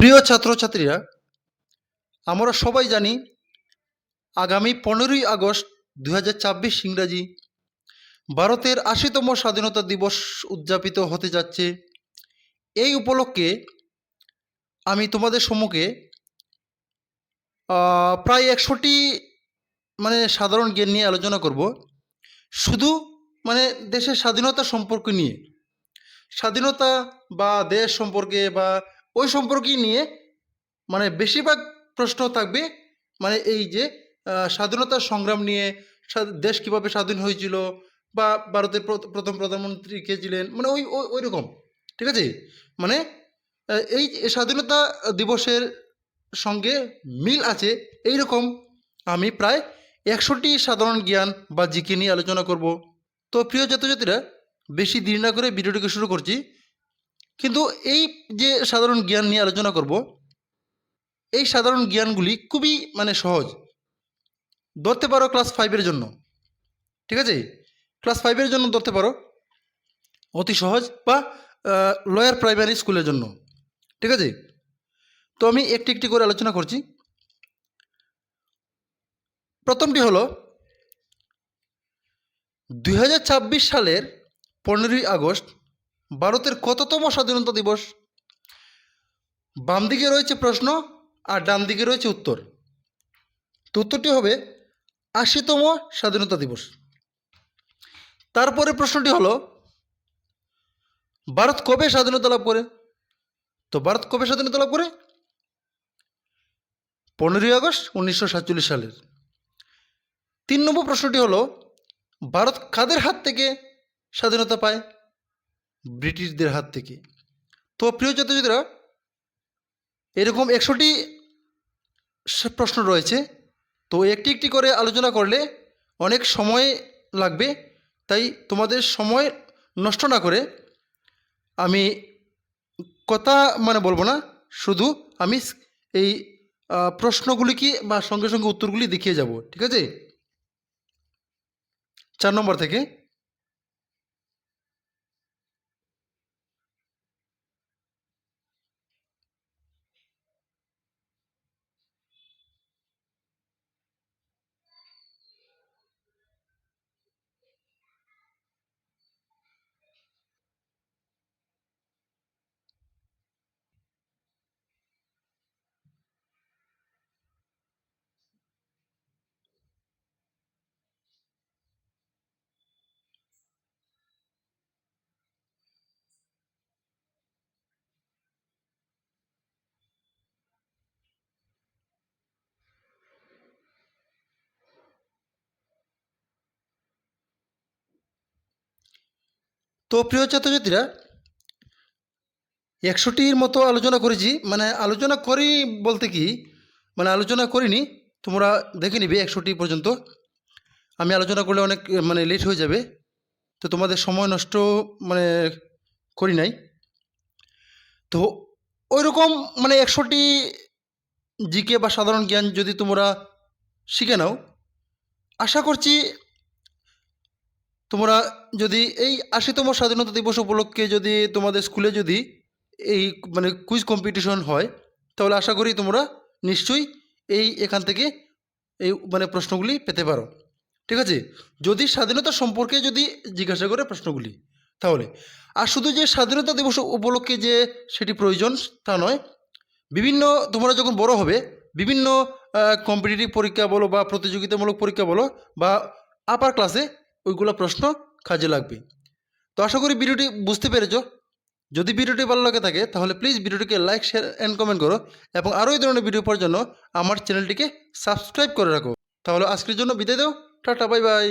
প্রিয় ছাত্রছাত্রীরা, আমরা সবাই জানি আগামী 15ই আগস্ট 2024 ইংরাজি ভারতের 80তম স্বাধীনতা দিবস উদযাপিত হতে যাচ্ছে। এই উপলক্ষে আমি তোমাদের সম্মুখে প্রায় 100টি সাধারণ জ্ঞান নিয়ে আলোচনা করব। শুধু দেশের স্বাধীনতা সম্পর্কে নিয়ে, স্বাধীনতা বা দেশ সম্পর্কে বা ওই সম্পর্কেই নিয়ে বেশিরভাগ প্রশ্ন থাকবে এই যে স্বাধীনতা সংগ্রাম নিয়ে, দেশ কীভাবে স্বাধীন হয়েছিল বা ভারতের প্রথম প্রধানমন্ত্রী কে ছিলেন, ওই ওই রকম। ঠিক আছে, এই স্বাধীনতা দিবসের সঙ্গে মিল আছে এই রকম আমি প্রায় 100টি সাধারণ জ্ঞান বা জিকে নিয়ে আলোচনা করব। তো প্রিয় ছাত্রছাত্রীরা, বেশি দেরি না করে ভিডিওটিকে শুরু করছি। কিন্তু এই যে সাধারণ জ্ঞান নিয়ে আলোচনা করব, এই সাধারণ জ্ঞানগুলি খুবই সহজ, ধরতে পারো ক্লাস 5-এর জন্য। ঠিক আছে, ক্লাস 5-এর জন্য ধরতে পারো, অতি সহজ, বা লোয়ার প্রাইমারি স্কুলের জন্য। ঠিক আছে, তো আমি একটি একটি করে আলোচনা করছি। প্রথমটি হলো 2026 সালের 15ই আগস্ট ভারতের কততম স্বাধীনতা দিবস? বাম দিকে রয়েছে প্রশ্ন আর ডান দিকে রয়েছে উত্তর। তো উত্তরটি হবে 80তম স্বাধীনতা দিবস। তারপরে প্রশ্নটি হলো ভারত কবে স্বাধীনতা লাভ করে? তো ভারত কবে স্বাধীনতা লাভ করে? 15ই আগস্ট 1947 সালের। 3 নম্বর প্রশ্নটি হলো ভারত কাদের হাত থেকে স্বাধীনতা পায়? ব্রিটিশদের হাত থেকে। তো প্রিয় ছাত্রছাত্রীরা, এরকম 100টি প্রশ্ন রয়েছে। তো একটি একটি করে আলোচনা করলে অনেক সময় লাগবে, তাই তোমাদের সময় নষ্ট না করে আমি কথা বলবো না, শুধু আমি এই প্রশ্নগুলিকে বা সঙ্গে সঙ্গে উত্তরগুলি দেখিয়ে যাব। ঠিক আছে, 4 নম্বর থেকে। তো প্রিয় ছাত্রছাত্রীরা, 100টির মতো আলোচনা করেছি। আলোচনা করি বলতে কি, আলোচনা করিনি, তোমরা দেখে নিবে 100টি পর্যন্ত। আমি আলোচনা করলে অনেক লেট হয়ে যাবে, তো তোমাদের সময় নষ্ট করি নাই। তো ওই রকম 100টি জিকে বা সাধারণ জ্ঞান যদি তোমরা শিখে নাও, আশা করছি তোমরা যদি এই 80তম স্বাধীনতা দিবস উপলক্ষে যদি তোমাদের স্কুলে যদি এই কুইজ কম্পিটিশন হয়, তাহলে আশা করি তোমরা নিশ্চয়ই এখান থেকে এই প্রশ্নগুলি পেতে পারো। ঠিক আছে, যদি স্বাধীনতা সম্পর্কে যদি জিজ্ঞাসা করে প্রশ্নগুলি, তাহলে আর শুধু যে স্বাধীনতা দিবস উপলক্ষে যে সেটি প্রয়োজন তা নয়। বিভিন্ন তোমরা যখন বড় হবে, বিভিন্ন কম্পিটিটিভ পরীক্ষা বলো বা প্রতিযোগিতামূলক পরীক্ষা বলো বা আপার ক্লাসে ওইগুলো প্রশ্ন কাজে লাগবে। তো আশা করি ভিডিওটি বুঝতে পেরেছ। যদি ভিডিওটি ভালো লাগে থাকে তাহলে প্লিজ ভিডিওটিকে লাইক, শেয়ার অ্যান্ড কমেন্ট করো, এবং আরও এই ধরনের ভিডিও পাওয়ার জন্য আমার চ্যানেলটিকে সাবস্ক্রাইব করে রাখো। তাহলে আজকের জন্য বিদায় দাও, টাটা, বাই বাই।